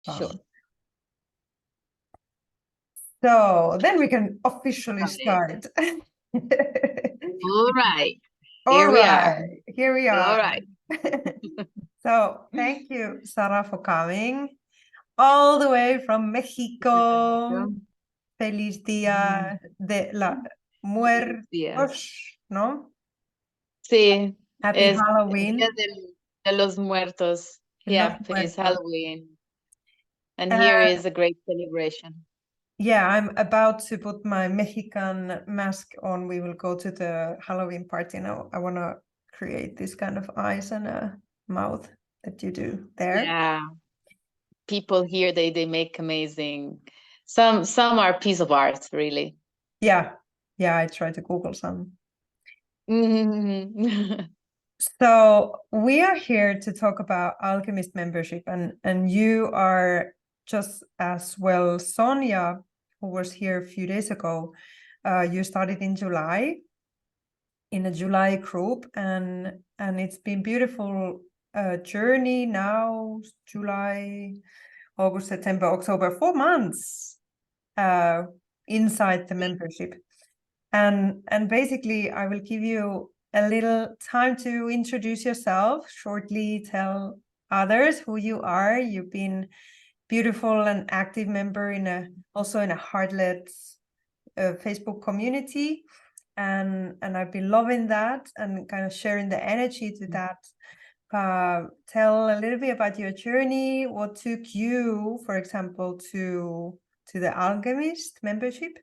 Sure. So then we can officially Got it. start. All right. All Here we are. right, here we All are. right. So thank you, Sara, for coming all the way from Mexico. Feliz Día de la Yeah. Muertos, ¿no? Sí, Happy es el Halloween. Día de los Muertos. De los Yeah, feliz Muertos. Halloween. And here is a great celebration. Yeah, I'm about to put my Mexican mask on. We will go to the Halloween party now. I want to create this kind of eyes and a mouth that you do there. Yeah. People here, they make amazing. Some are piece of art, really. Yeah, I tried to Google some. Mm-hmm. So we are here to talk about Alchemist membership, and you are just as well, Sonia, who was here a few days ago. You started in July, in a July group, and it's been beautiful journey now. July, August, September, October, 4 months inside the membership. And basically, I will give you a little time to introduce yourself, shortly tell others who you are. You've been beautiful and active member also in a Heartlet Facebook community. And I've been loving that and kind of sharing the energy to that. Tell a little bit about your journey, what took you, for example, to the Alchemist membership.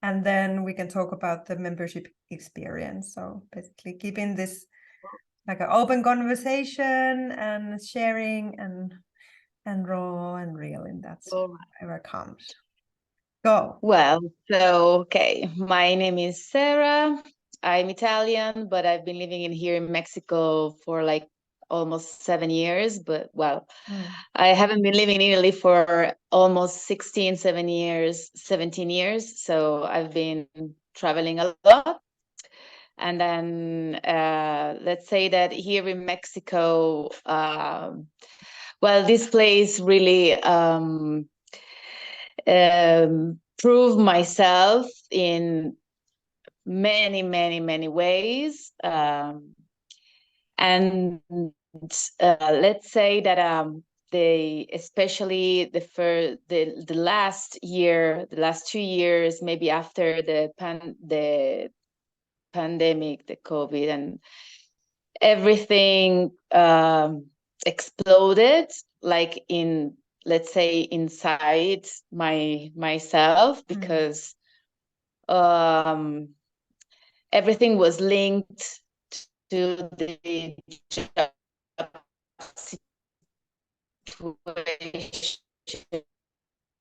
And then we can talk about the membership experience. So basically keeping this like an open conversation and sharing and raw and real, and that's whatever comes. Go. Well, so, okay. My name is Sara. I'm Italian, but I've been living in here in Mexico for like almost 7 years. But well, I haven't been living in Italy for almost 17 years. So I've been traveling a lot. And then let's say that here in Mexico, well, this place really prove myself in many ways, and let's say that especially the last year, the last 2 years, maybe after the pandemic, the COVID, and everything exploded, like in, let's say, inside myself, because everything was linked to the job situation.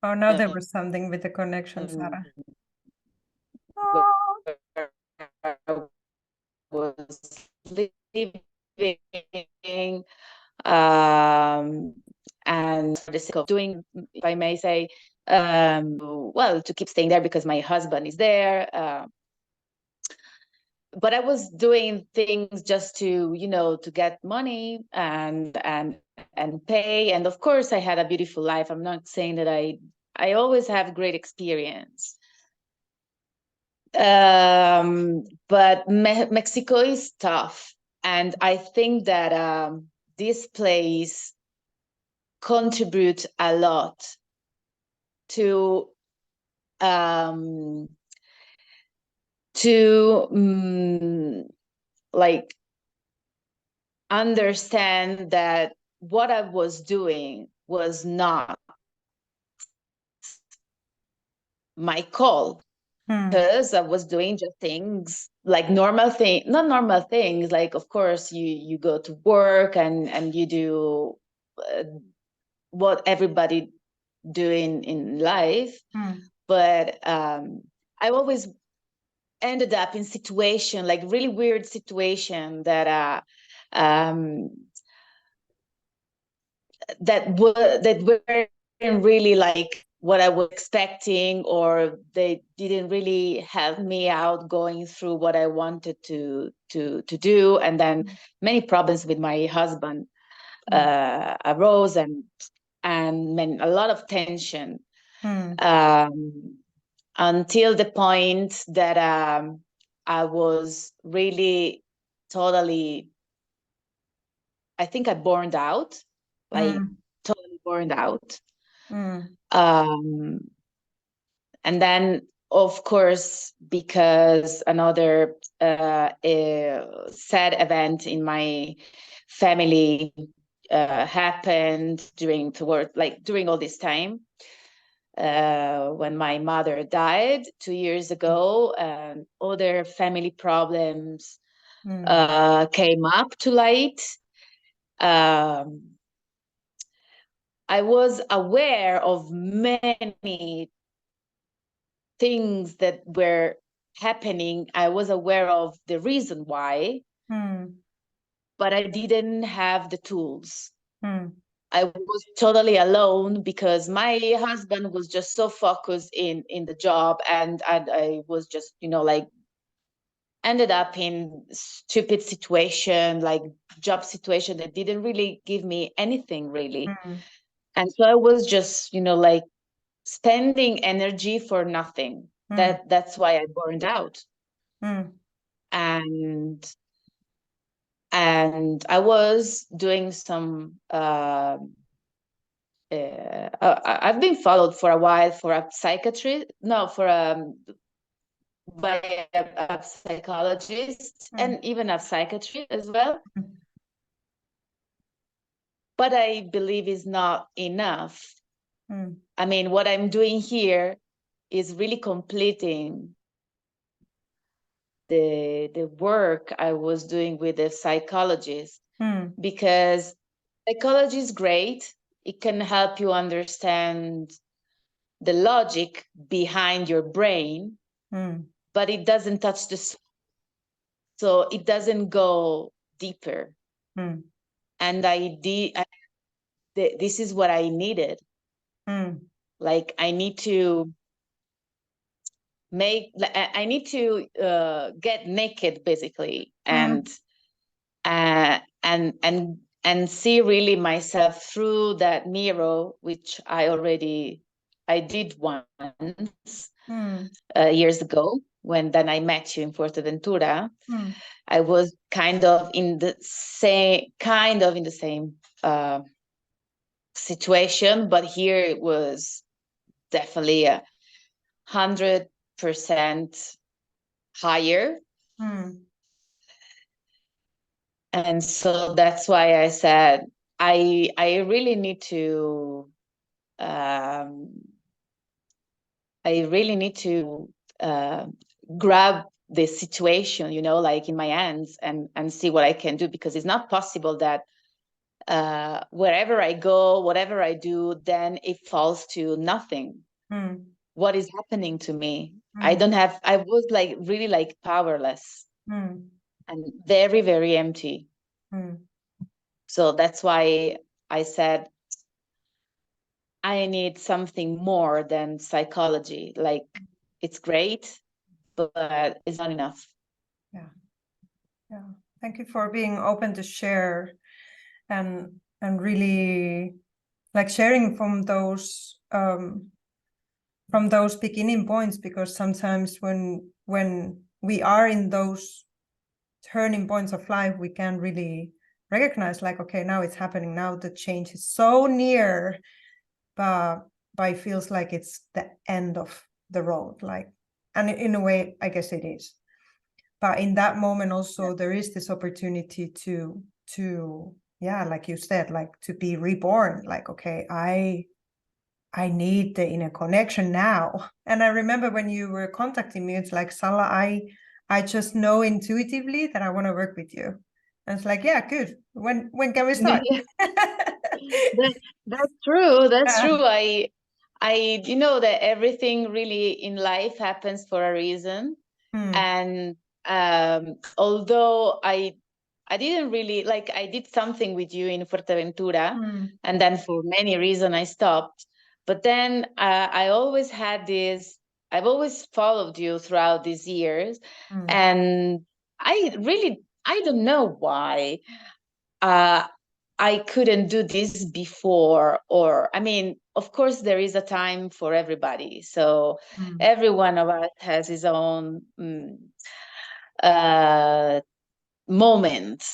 Oh, now there was something with the connection, Sara. Where I was living, and for the sake of doing, if I may say, well, to keep staying there because my husband is there. But I was doing things just to, to get money and pay. And of course, I had a beautiful life. I'm not saying that I always have great experience. But Mexico is tough. And I think that this place contributes a lot to like understand that what I was doing was not my call, because I was doing just things like not normal things. Like, of course, you go to work and you do what everybody doing in life. But I always ended up in situation, like really weird situation, that weren't really like what I was expecting, or they didn't really help me out going through what I wanted to do. And then many problems with my husband arose, and a lot of tension, until the point that I was really totally, I think I burned out, like totally burned out. And then, of course, because another sad event in my family happened during all this time, when my mother died 2 years ago, and other family problems came up to light. I was aware of many things that were happening. I was aware of the reason why, but I didn't have the tools. I was totally alone because my husband was just so focused in the job, and I was just, like, ended up in stupid situation, like job situation that didn't really give me anything really. And so I was just, like spending energy for nothing. That's why I burned out. And I was doing some I've been followed for a while for a psychiatrist, no, for by a psychologist, and even a psychiatry as well. But I believe is not enough. I mean, what I'm doing here is really completing the work I was doing with the psychologist, because psychology is great. It can help you understand the logic behind your brain, but it doesn't touch the soul. So it doesn't go deeper. And this is what I needed. Like, I need to get naked, basically, and see really myself through that mirror, which I did once years ago, when then I met you in Fuerteventura. I was kind of in the same situation, but here it was definitely 100% higher. And so that's why I said I really need to grab the situation, like in my hands, and see what I can do, because it's not possible that wherever I go, whatever I do, then it falls to nothing. What is happening to me? I was like really like powerless and very, very empty. So that's why I said I need something more than psychology. Like, it's great, but it's not enough. Yeah. Thank you for being open to share, and really like sharing from those beginning points, because sometimes when we are in those turning points of life, we can really recognize, like, okay, now it's happening, now the change is so near, but it feels like it's the end of the road, like, and in a way I guess it is. But in that moment also, there is this opportunity to like you said, like, to be reborn, like, okay, I need the inner connection now. And I remember when you were contacting me, it's like, Sala, I just know intuitively that I want to work with you. And it's like, yeah, good. When can we start? That's true. That's true. I that everything really in life happens for a reason. And although I didn't really, like, I did something with you in Fuerteventura, and then for many reasons I stopped. But then I've always followed you throughout these years. And I don't know why. I couldn't do this before, or I mean, of course there is a time for everybody, so every one of us has his own moment,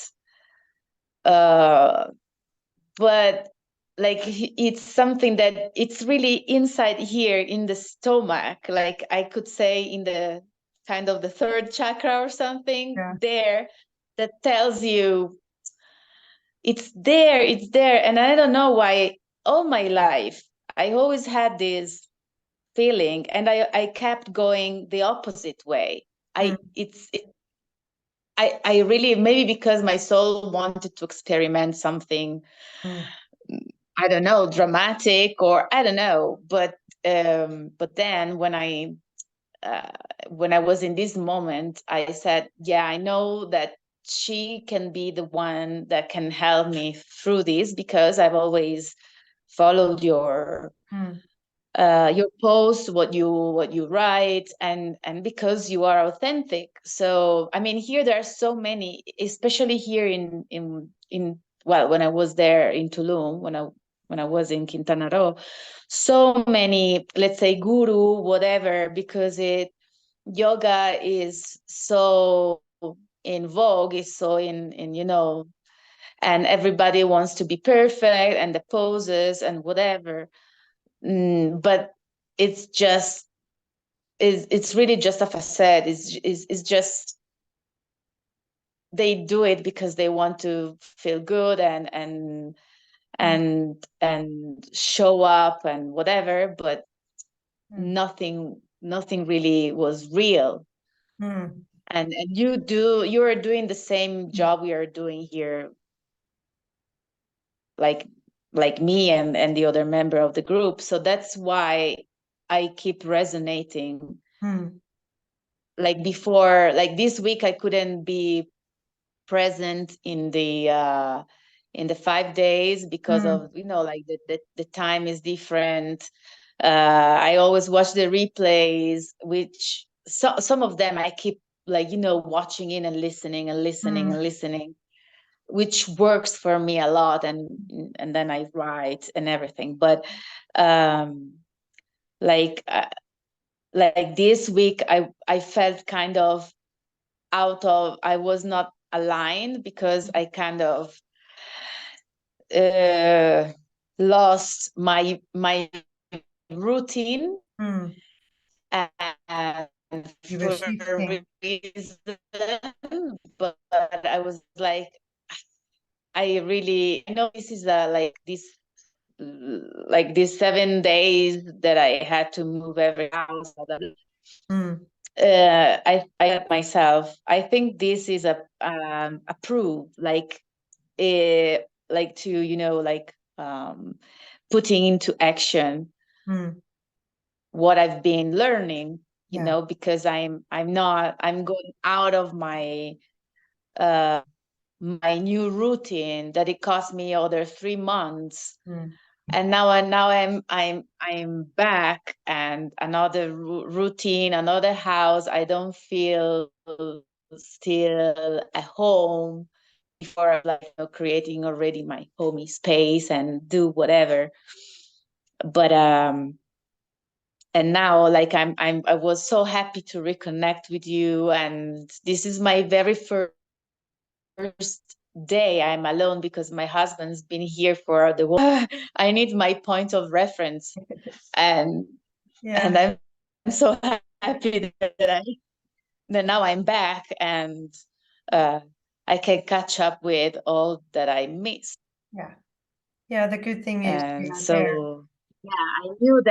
but like it's something that it's really inside here in the stomach, like I could say in the kind of the third chakra or something there, that tells you it's there. And I don't know why all my life I always had this feeling, and I kept going the opposite way. I really, maybe because my soul wanted to experiment something, I don't know, dramatic, or I don't know, but then when I was in this moment, I said, yeah, I know that she can be the one that can help me through this, because I've always followed your posts, what you write, and because you are authentic. So I mean, here there are so many, especially here in well, when I was there in Tulum, when I was in Quintana Roo, so many, let's say, guru, whatever, because yoga is so in vogue, is so in and everybody wants to be perfect, and the poses and whatever. But it's just it's really just a facade. It's just they do it because they want to feel good and show up and whatever, but nothing really was real. And you are doing the same job we are doing here, like me and the other member of the group. So that's why I keep resonating. Like before, like this week, I couldn't be present in the 5 days because of like the time is different. I always watch the replays, which some of them I keep like watching in and listening and listening and listening, which works for me a lot, and then I write and everything. But like this week, I felt kind of I was not aligned, because I kind of lost my routine, and You were for a shifting. reason, but I was like, I know this is like these 7 days that I had to move every house. I got myself. I think this is a proof, like to putting into action what I've been learning. Because I'm going out of my my new routine that it cost me other 3 months. And now I'm back, and another routine, another house. I don't feel still at home before I'm like creating already my homey space and do whatever. But and now like I was so happy to reconnect with you, and this is my very first day I'm alone, because my husband's been here for the I need my point of reference. And I'm so happy that now I'm back, and I can catch up with all that I missed. The good thing is you And are there. so I knew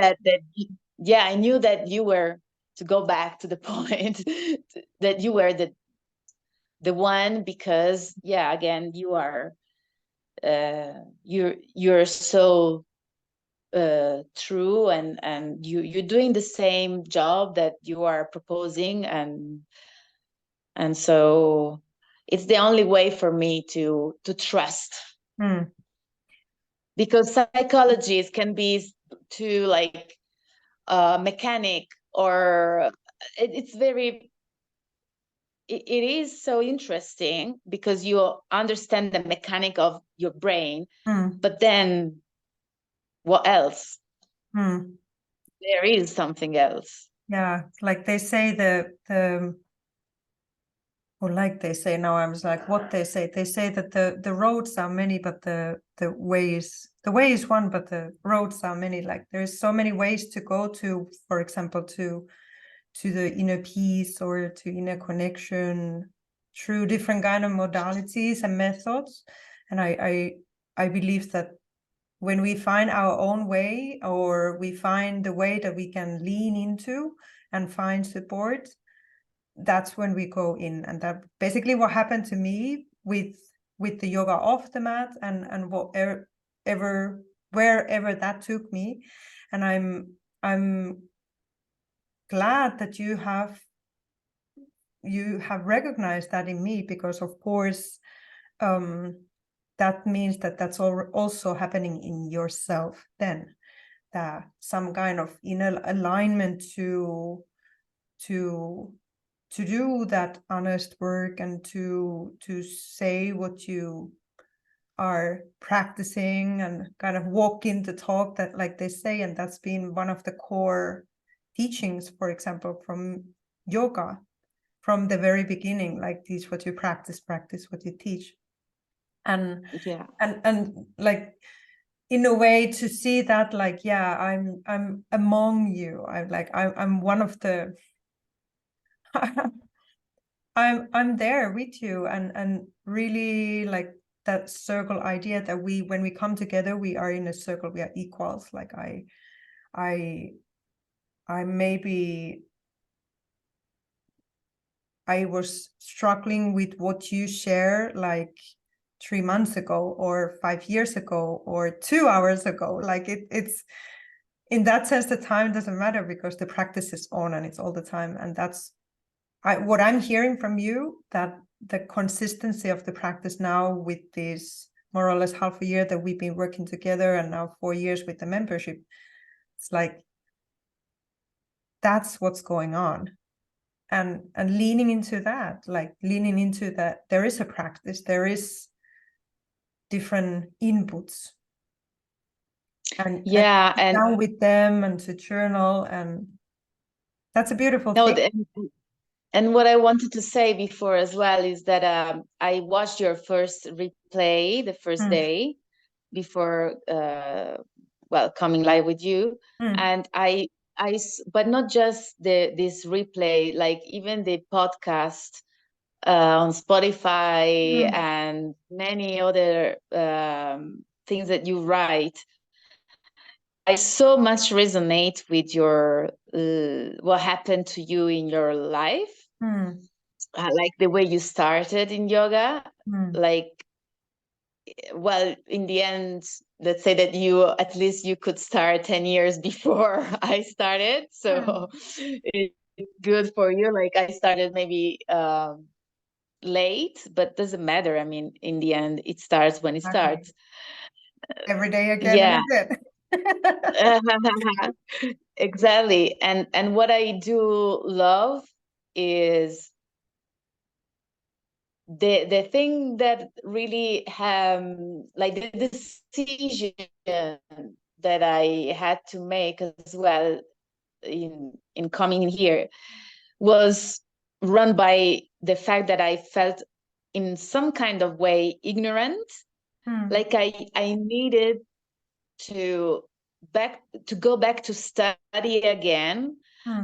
I knew that you were, to go back to the point, that you were the one, because again, you are you're so true, and you're doing the same job that you are proposing, and so it's the only way for me to trust, because psychologists can be too like mechanic, or it's very it is so interesting because you understand the mechanic of your brain, but then what else? There is something else. Yeah, like they say or like they say now, I was like, what they say that the roads are many, but the way is one, but the roads are many. Like there's so many ways to go to, for example, to the inner peace or to inner connection through different kind of modalities and methods. And I believe that when we find our own way, or we find the way that we can lean into and find support, that's when we go in. And that basically what happened to me with the yoga off the mat, and whatever wherever that took me. And I'm glad that you have recognized that in me, because of course that means that that's also happening in yourself then, that some kind of inner alignment to do that honest work, and to say what you are practicing, and kind of walk in the talk, that like they say. And that's been one of the core teachings, for example, from yoga from the very beginning, like teach what you practice what you teach. And yeah, and like in a way to see that, like, yeah, I'm among you. I'm one of the I'm there with you, and really, like, that circle idea, that when we come together, we are in a circle, we are equals. Like I maybe I was struggling with what you share like 3 months ago, or 5 years ago, or 2 hours ago. Like it's in that sense, the time doesn't matter, because the practice is on and it's all the time. And that's what I'm hearing from you, that the consistency of the practice now, with this more or less half a year that we've been working together, and now 4 years with the membership, it's like that's what's going on. And leaning into that, like leaning into that there is a practice, there is different inputs, and yeah, and down with them, and to journal, and that's a beautiful no, thing. and what I wanted to say before as well is that I watched your first replay the first day before well, coming live with you, and but not just this replay, like even the podcast on Spotify and many other things that you write. I so much resonate with your what happened to you in your life, like the way you started in yoga, like, well, in the end, let's say that at least you could start 10 years before I started, so it's good for you. Like I started maybe late, but doesn't matter. I mean, in the end, it starts when it starts. Every day again Yeah. and again. Exactly. And what I do love is the thing that really like the decision that I had to make as well in coming in here was run by the fact that I felt in some kind of way ignorant. Like I needed to go back to study again,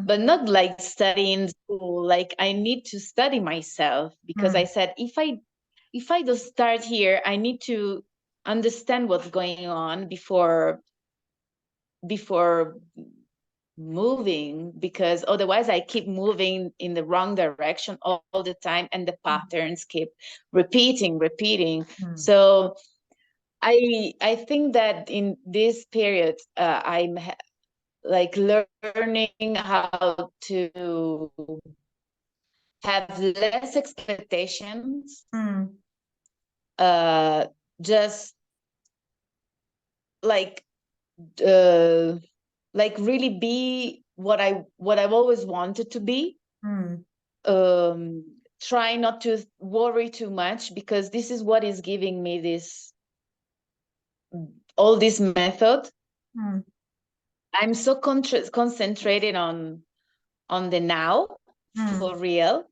but not like study in school. Like I need to study myself, because I said if I don't start here, I need to understand what's going on before moving, because otherwise I keep moving in the wrong direction all the time, and the patterns keep repeating. So I think that in this period, I'm like learning how to have less expectations, just like really be what I've always wanted to be, try not to worry too much, because this is what is giving me all this method. I'm so concentrated on the now, for real.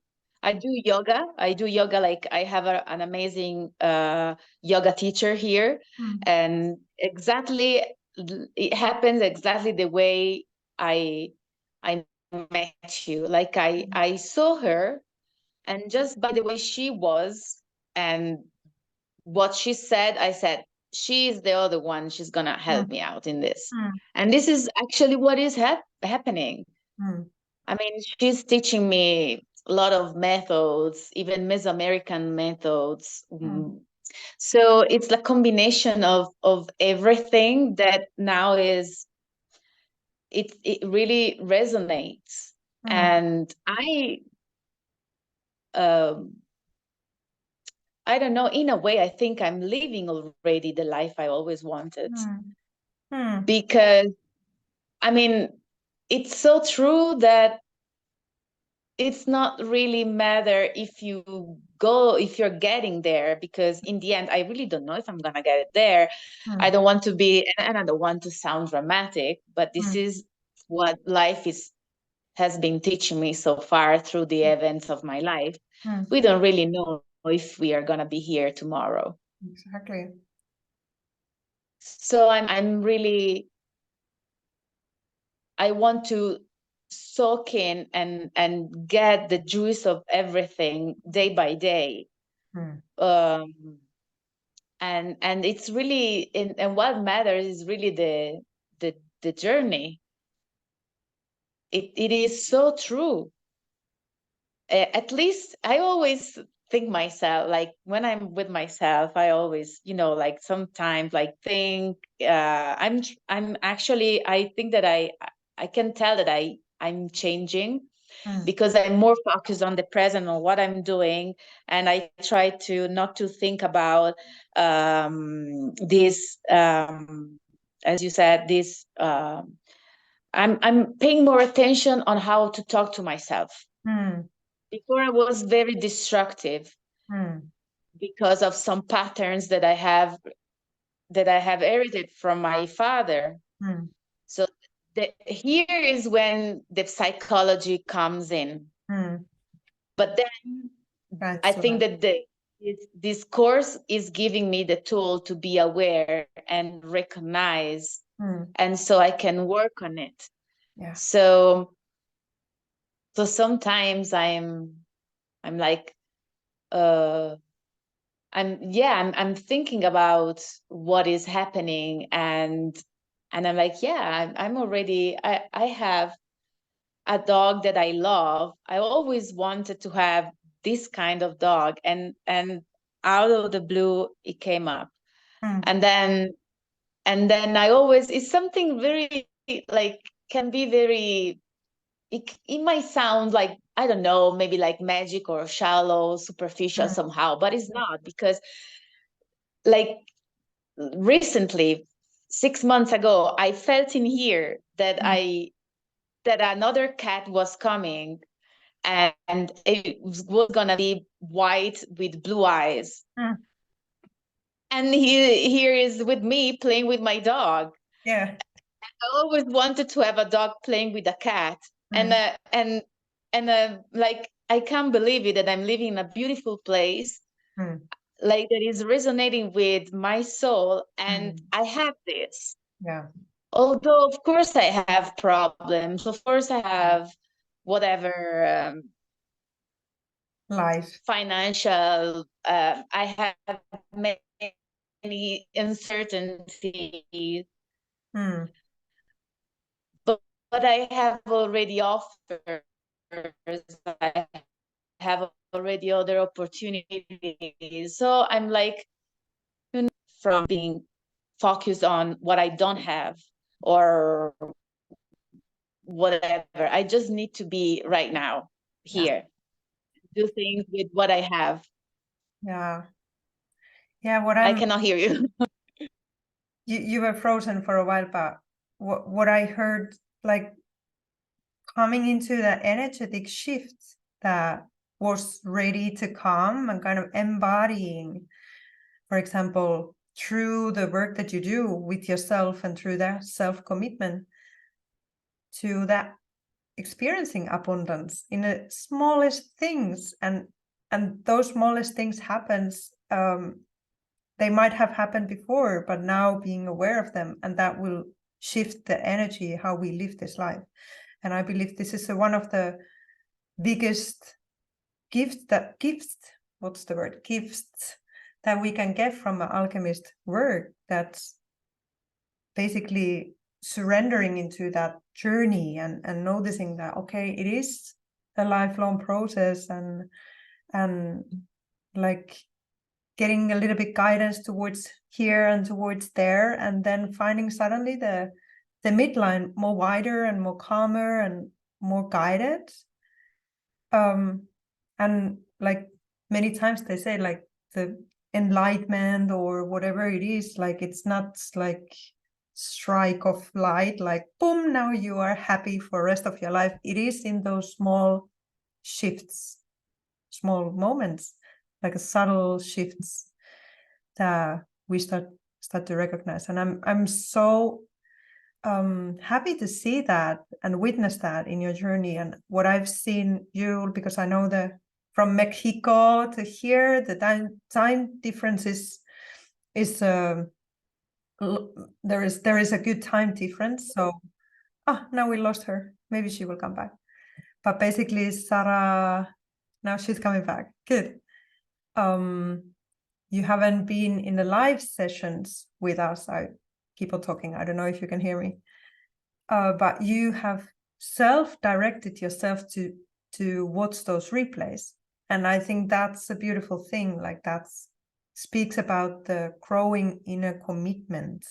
I do yoga. Like, I have an amazing yoga teacher here, and exactly it happens exactly the way I met you. Like, I saw her, and just by the way she was and what she said, I said, she's the other one. She's gonna help me out in this. And this is actually what is happening. I mean, she's teaching me a lot of methods, even Mesoamerican methods. So it's a combination of everything that now is, it really resonates. And I don't know, in a way, I think I'm living already the life I always wanted. Because, I mean, it's so true that it's not really matter if you're getting there, because in the end, I really don't know if I'm gonna get it there. I don't want to be, and I don't want to sound dramatic, but this is what life has been teaching me so far through the events of my life. We don't really know if we are gonna be here tomorrow. Exactly. So I'm really, I want to soak in and get the juice of everything day by day. And it's really, and what matters is really the journey. It is so true. At least I always think myself, like when I'm with myself, I always, like sometimes like think, I'm actually, I think that I can tell that I'm changing, because I'm more focused on the present, on what I'm doing. And I try to not to think about this, as you said, this, I'm paying more attention on how to talk to myself. Before, I was very destructive because of some patterns that I have inherited from my father. So here is when the psychology comes in. But then I think that this course is giving me the tool to be aware and recognize, and so I can work on it. So sometimes I'm like, I'm thinking about what is happening, and I'm like, yeah, I'm already, I have a dog that I love. I always wanted to have this kind of dog, and out of the blue it came up. And then I always, it's something very, like, can be very, it might sound like, I don't know, maybe like magic or shallow, superficial somehow, but it's not, because like recently, 6 months ago, I felt in here that that another cat was coming, and it was gonna be white with blue eyes. And he here is with me playing with my dog. Yeah. I always wanted to have a dog playing with a cat. And like, I can't believe it that I'm living in a beautiful place, like, that is resonating with my soul, and I have this. Yeah. Although, of course, I have problems. Of course, I have whatever, Life. financial. I have many uncertainties, but I have already offers. I have already other opportunities. So I'm like, from being focused on what I don't have or whatever. I just need to be right now here, do things with what I have. Yeah. Yeah. I cannot hear you. You were frozen for a while, but what I heard, like, coming into the energetic shift that was ready to come, and kind of embodying, for example, through the work that you do with yourself and through that self-commitment to that experiencing abundance in the smallest things, and those smallest things happens, they might have happened before, but now being aware of them, and that will shift the energy how we live this life. And I believe this is one of the biggest gifts that we can get from an alchemist work. That's basically surrendering into that journey and noticing that, okay, it is a lifelong process, and like getting a little bit guidance towards here and towards there, and then finding suddenly the midline more wider and more calmer and more guided. And like many times they say, like the enlightenment or whatever it is, like it's not like strike of light, like boom, now you are happy for the rest of your life. It is in those small shifts, small moments, like a subtle shifts that we start to recognize. And I'm so happy to see that and witness that in your journey. And what I've seen you, because I know that from Mexico to here, the time difference is there is a good time difference. So now we lost her. Maybe she will come back. But basically, Sara, now she's coming back. Good. You haven't been in the live sessions with us. I keep on talking. I don't know if you can hear me. But you have self-directed yourself to watch those replays. And I think that's a beautiful thing. Like that speaks about the growing inner commitment,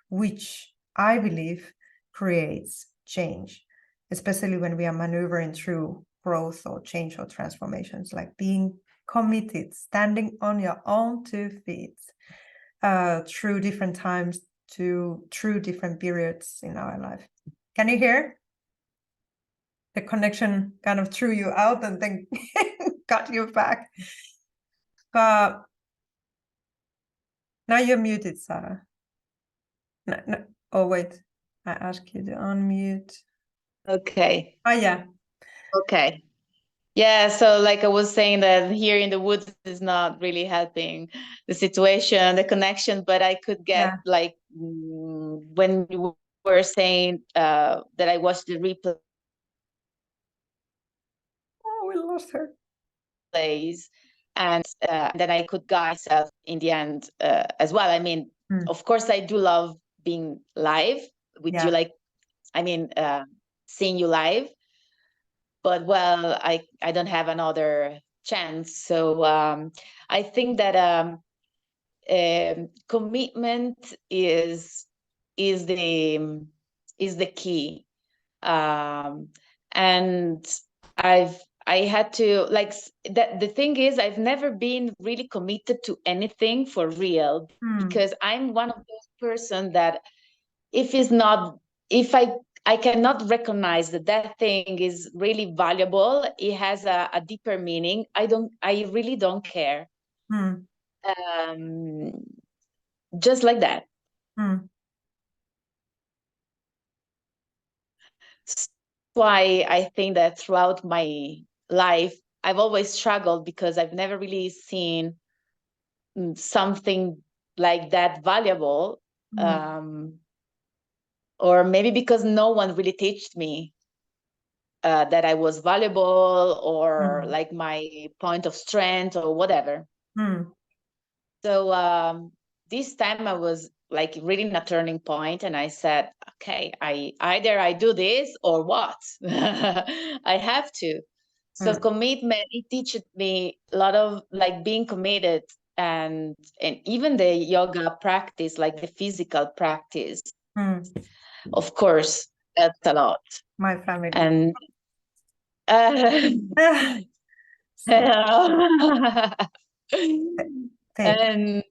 which I believe creates change, especially when we are maneuvering through growth or change or transformations, like being committed, standing on your own 2 feet through different times, through different periods in our life. Can you hear? The connection kind of threw you out and then got you back. But now you're muted, Sara. No. Oh, wait. I asked you to unmute. Okay. Oh, yeah. Okay. Yeah, so like I was saying, that here in the woods is not really helping the situation, the connection, but I could get like when you were saying that I watched the replay. Oh, we lost her. And then I could guide myself in the end as well. I mean, of course, I do love being live with you, like, I mean, seeing you live. But well, I don't have another chance. So I think that commitment is the key. And I had to, like, that the thing is, I've never been really committed to anything for real, because I'm one of those person that if I cannot recognize that thing is really valuable, it has a deeper meaning, I really don't care. Just like that. That's why I think that throughout my life, I've always struggled, because I've never really seen something like that valuable. Or maybe because no one really taught me that I was valuable, or like my point of strength or whatever. So this time I was like really in a turning point, and I said, okay, I do this or what? I have to. So commitment, it teaches me a lot of like being committed, and even the yoga practice, like the physical practice, of course, that's a lot. My family. And and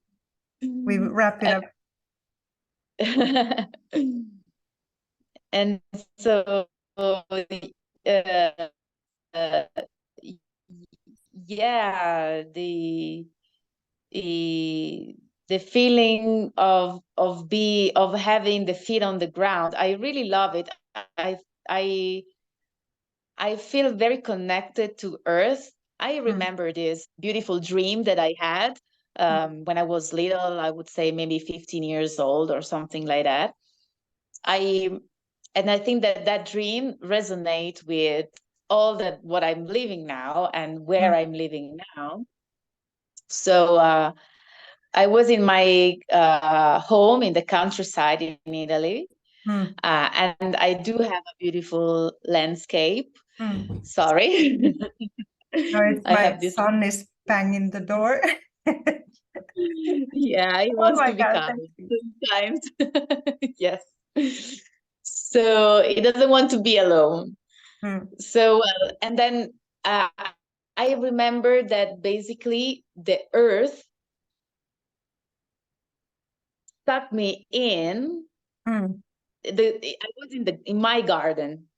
we wrap it up. And so yeah, the feeling of having the feet on the ground, I really love it. I I feel very connected to earth. I remember this beautiful dream that I had when I was little. I would say maybe 15 years old or something like that. I and I think that that dream resonates with all that what I'm living now and where I'm living now. So I was in my home in the countryside in Italy, and I do have a beautiful landscape. Sorry, No, it's I my have this. son is banging the door. Yeah, he Oh wants my to be God, thank calm you. sometimes. Yes. So he doesn't want to be alone. So, and then uh, I remember that basically the earth stuck me in I was in my garden,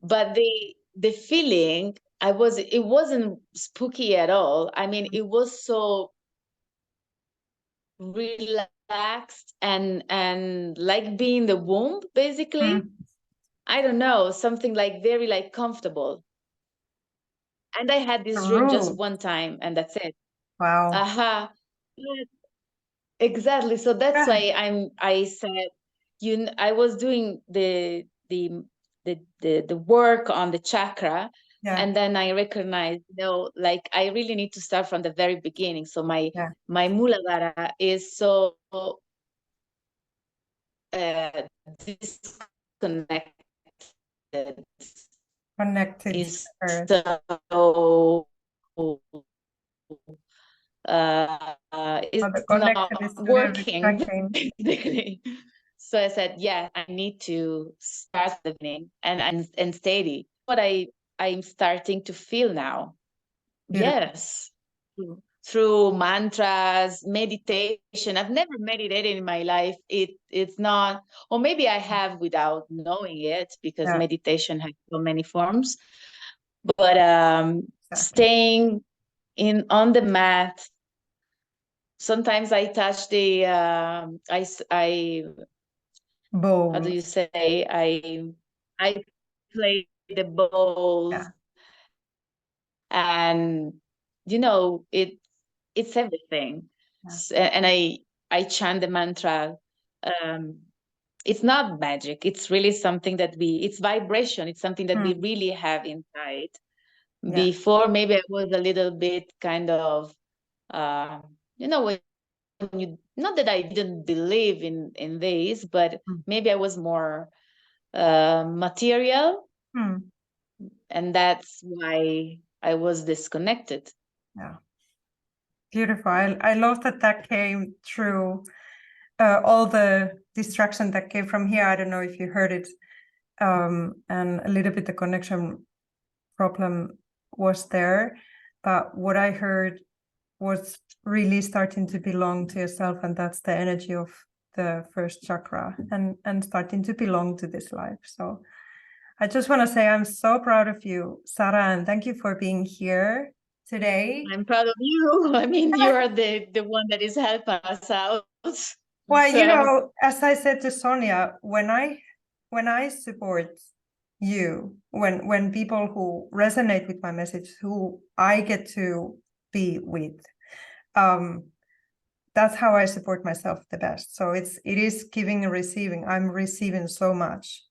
but the feeling it wasn't spooky at all. I mean, it was so relaxed and like being in the womb, basically. I don't know, something like very like comfortable. And I had this dream just True. one time, and that's it. Wow. Aha. Exactly. So that's Yeah. why I said I was doing the work on the chakra, Yeah. and then I recognized, like I really need to start from the very beginning. So Yeah. my Muladhara is so disconnected, Connected to is the earth. so Oh, is the connection is not to the working reflecting. basically. So I said, yeah, I need to start the beginning and steady. What I'm starting to feel now. Beautiful. Yes. Through mantras, meditation. I've never meditated in my life. It's not, or maybe I have without knowing it, because Yeah, meditation has so many forms. But exactly. staying in on the mat. Sometimes I touch the I how do Bowl. you say, I play the Yeah. bowls, and it's everything. Yeah. And I chant the mantra. um it's not magic, it's really something that it's vibration, it's something that we really have inside. Yeah. Before, maybe I was a little bit kind of uh, when you, not that I didn't believe in this, but maybe I was more material, and that's why I was disconnected. Yeah. Beautiful. I love that that came through all the distraction that came from here. I don't know if you heard it. And a little bit the connection problem was there. But what I heard was really starting to belong to yourself, and that's the energy of the first chakra, and starting to belong to this life. So I just want to say I'm so proud of you, Sara, and thank you for being here today. I'm proud of you. I mean, you are the one that is helping us out. Well, you So know, as I said to Sonia, when I support you, when people who resonate with my message, who I get to be with, that's how I support myself the best. So it is giving and receiving. I'm receiving so much,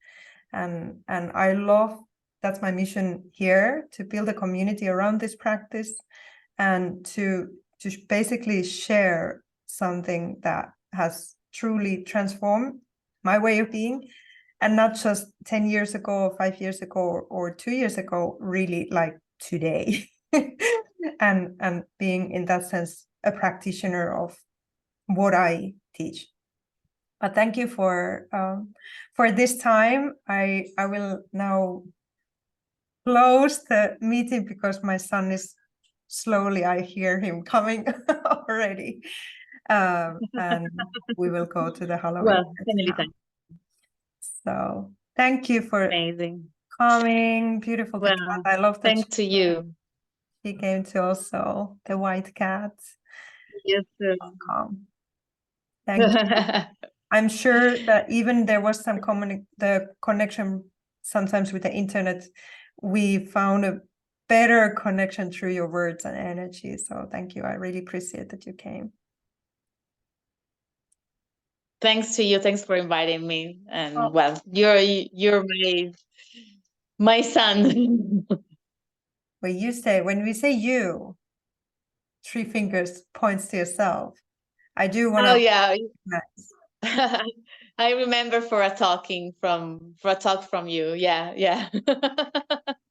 and I love, that's my mission here, to build a community around this practice, and to basically share something that has truly transformed my way of being, and not just 10 years ago or 5 years ago or 2 years ago, really like today. And being in that sense a practitioner of what I teach. But thank you for this time. I will now close the meeting because my son is slowly, I hear him coming already. And we will go to the Halloween well, party finally now. time. So thank you for Amazing. coming. Beautiful to chat. Well, I love that. thanks to you. She came to also the white cat. Yes. Welcome. Thank you. I'm sure that even there was some the connection sometimes with the internet, we found a better connection through your words and energy. So thank you. I really appreciate that you came. Thanks to you. Thanks for inviting me. And well, you're my son. When we say you, 3 fingers points to yourself. I do want to. Oh yeah. Nice. I remember for a talk from you. Yeah, yeah.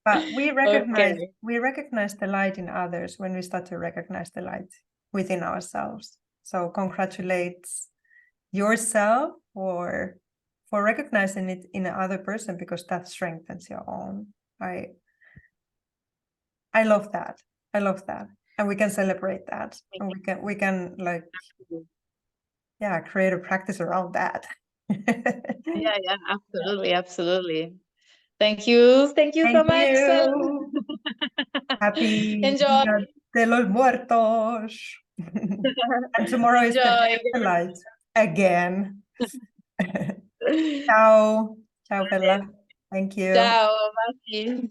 But we Okay. recognize the light in others when we start to recognize the light within ourselves. So congratulate yourself for recognizing it in another person, because that strengthens your own. I love that. I love that. And we can celebrate that. And we can like, yeah, create a practice around that. Yeah, yeah, absolutely, absolutely. Thank you. Thank you so Thank much. you. Happy Enjoy. Dia de los Muertos. And tomorrow is the Day Enjoy. of the Light again. Ciao. Ciao, Bella. Thank you. Ciao, Maki.